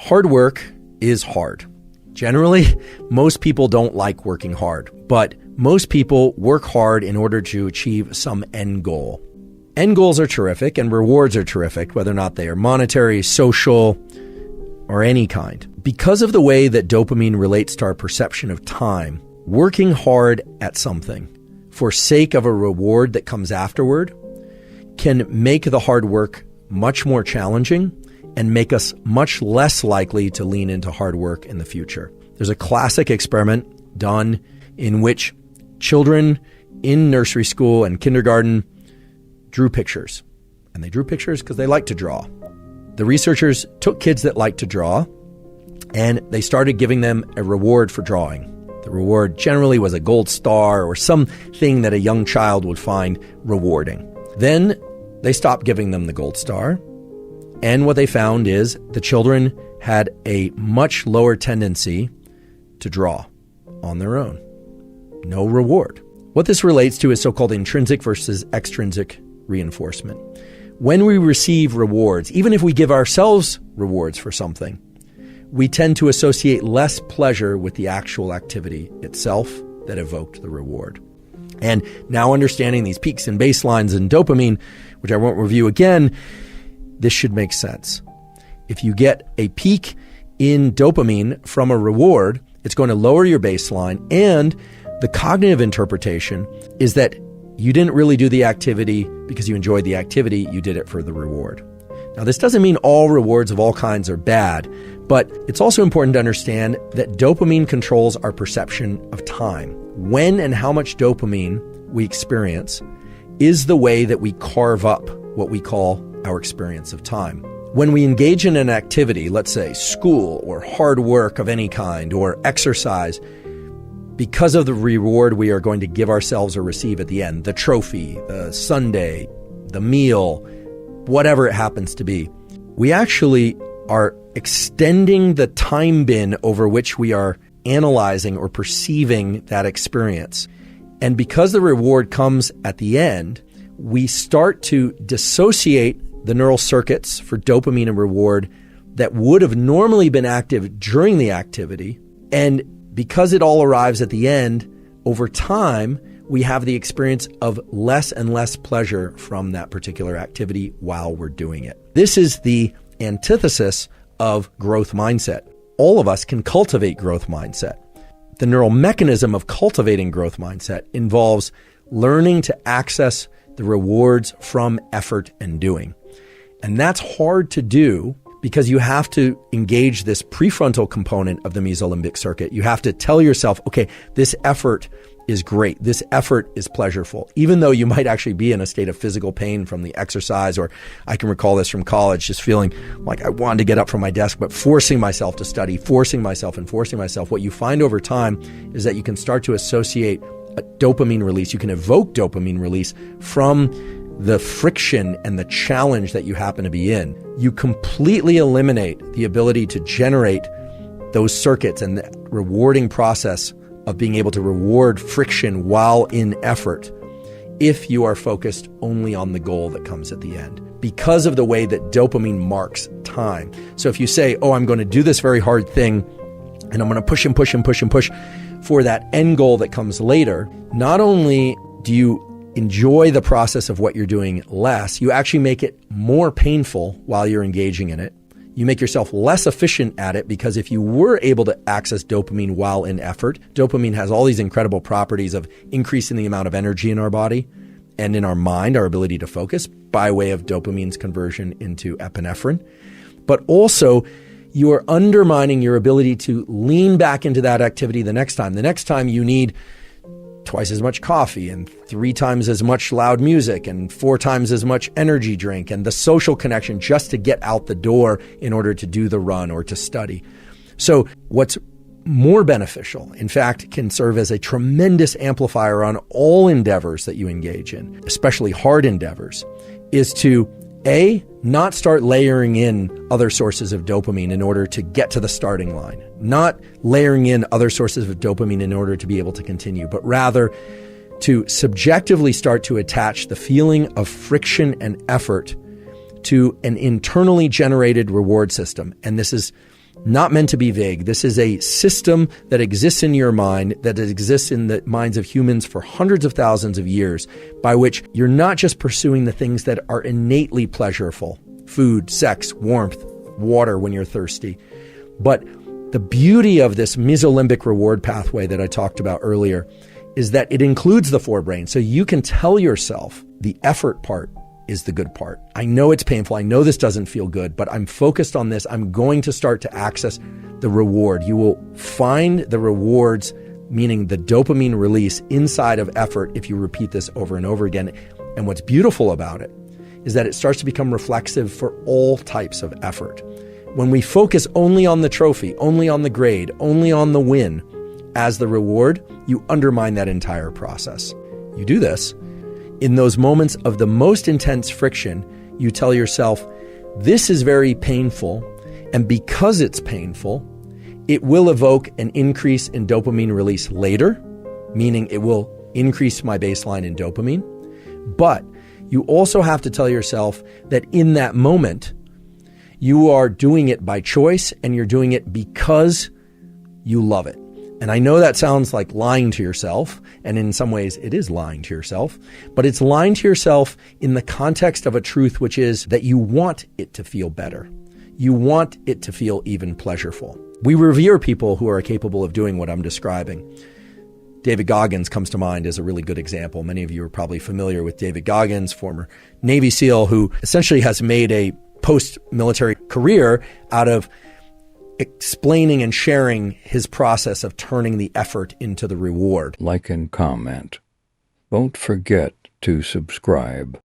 Hard work is hard. Generally, most people don't like working hard, but most people work hard in order to achieve some end goal. End goals are terrific and rewards are terrific, whether or not they are monetary, social, or any kind. Because of the way that dopamine relates to our perception of time, working hard at something for sake of a reward that comes afterward can make the hard work much more challenging and make us much less likely to lean into hard work in the future. There's a classic experiment done in which children in nursery school and kindergarten drew pictures. And they drew pictures because they like to draw. The researchers took kids that like to draw and they started giving them a reward for drawing. The reward generally was a gold star or something that a young child would find rewarding. Then they stopped giving them the gold star. And what they found is the children had a much lower tendency to draw on their own. No reward. What this relates to is so-called intrinsic versus extrinsic reinforcement. When we receive rewards, even if we give ourselves rewards for something, we tend to associate less pleasure with the actual activity itself that evoked the reward. And now understanding these peaks and baselines in dopamine, which I won't review again, this should make sense. If you get a peak in dopamine from a reward, it's going to lower your baseline, and the cognitive interpretation is that you didn't really do the activity because you enjoyed the activity, you did it for the reward. Now, this doesn't mean all rewards of all kinds are bad, but it's also important to understand that dopamine controls our perception of time. When and how much dopamine we experience is the way that we carve up what we call our experience of time. When we engage in an activity, let's say school or hard work of any kind or exercise, because of the reward we are going to give ourselves or receive at the end, the trophy, the sundae, the meal, whatever it happens to be, we actually are extending the time bin over which we are analyzing or perceiving that experience. And because the reward comes at the end, we start to dissociate the neural circuits for dopamine and reward that would have normally been active during the activity. And because it all arrives at the end, over time, we have the experience of less and less pleasure from that particular activity while we're doing it. This is the antithesis of growth mindset. All of us can cultivate growth mindset. The neural mechanism of cultivating growth mindset involves learning to access the rewards from effort and doing. And that's hard to do because you have to engage this prefrontal component of the mesolimbic circuit. You have to tell yourself, okay, this effort is great. This effort is pleasurable, even though you might actually be in a state of physical pain from the exercise. Or I can recall this from college, just feeling like I wanted to get up from my desk, but forcing myself to study, forcing myself. What you find over time is that you can start to associate a dopamine release. You can evoke dopamine release from the friction and the challenge that you happen to be in. You completely eliminate the ability to generate those circuits and the rewarding process of being able to reward friction while in effort if you are focused only on the goal that comes at the end, because of the way that dopamine marks time. So if you say, oh, I'm going to do this very hard thing and I'm going to push for that end goal that comes later, not only do you enjoy the process of what you're doing less, you actually make it more painful while you're engaging in it. You make yourself less efficient at it, because if you were able to access dopamine while in effort, dopamine has all these incredible properties of increasing the amount of energy in our body and in our mind, our ability to focus by way of dopamine's conversion into epinephrine. But also, you are undermining your ability to lean back into that activity the next time. The next time you need twice as much coffee and 3 times as much loud music and 4 times as much energy drink and the social connection just to get out the door in order to do the run or to study. So what's more beneficial, in fact, can serve as a tremendous amplifier on all endeavors that you engage in, especially hard endeavors, is to A, not start layering in other sources of dopamine in order to get to the starting line, not layering in other sources of dopamine in order to be able to continue, but rather to subjectively start to attach the feeling of friction and effort to an internally generated reward system. And this is not meant to be vague. This is a system that exists in your mind, that exists in the minds of humans for hundreds of thousands of years, by which you're not just pursuing the things that are innately pleasurable, food, sex, warmth, water when you're thirsty, but the beauty of this mesolimbic reward pathway that I talked about earlier is that it includes the forebrain. So you can tell yourself the effort part is the good part. I know it's painful. I know this doesn't feel good, but I'm focused on this. I'm going to start to access the reward. You will find the rewards, meaning the dopamine release inside of effort if you repeat this over and over again. And what's beautiful about it is that it starts to become reflexive for all types of effort. When we focus only on the trophy, only on the grade, only on the win as the reward, you undermine that entire process. You do this in those moments of the most intense friction. You tell yourself, this is very painful, and because it's painful, it will evoke an increase in dopamine release later, meaning it will increase my baseline in dopamine. But you also have to tell yourself that in that moment, you are doing it by choice, and you're doing it because you love it. And I know that sounds like lying to yourself, and in some ways it is lying to yourself, but it's lying to yourself in the context of a truth, which is that you want it to feel better. You want it to feel even pleasurable. We revere people who are capable of doing what I'm describing. David Goggins comes to mind as a really good example. Many of you are probably familiar with David Goggins, former Navy SEAL, who essentially has made a post-military career out of explaining and sharing his process of turning the effort into the reward. Like and comment. Don't forget to subscribe.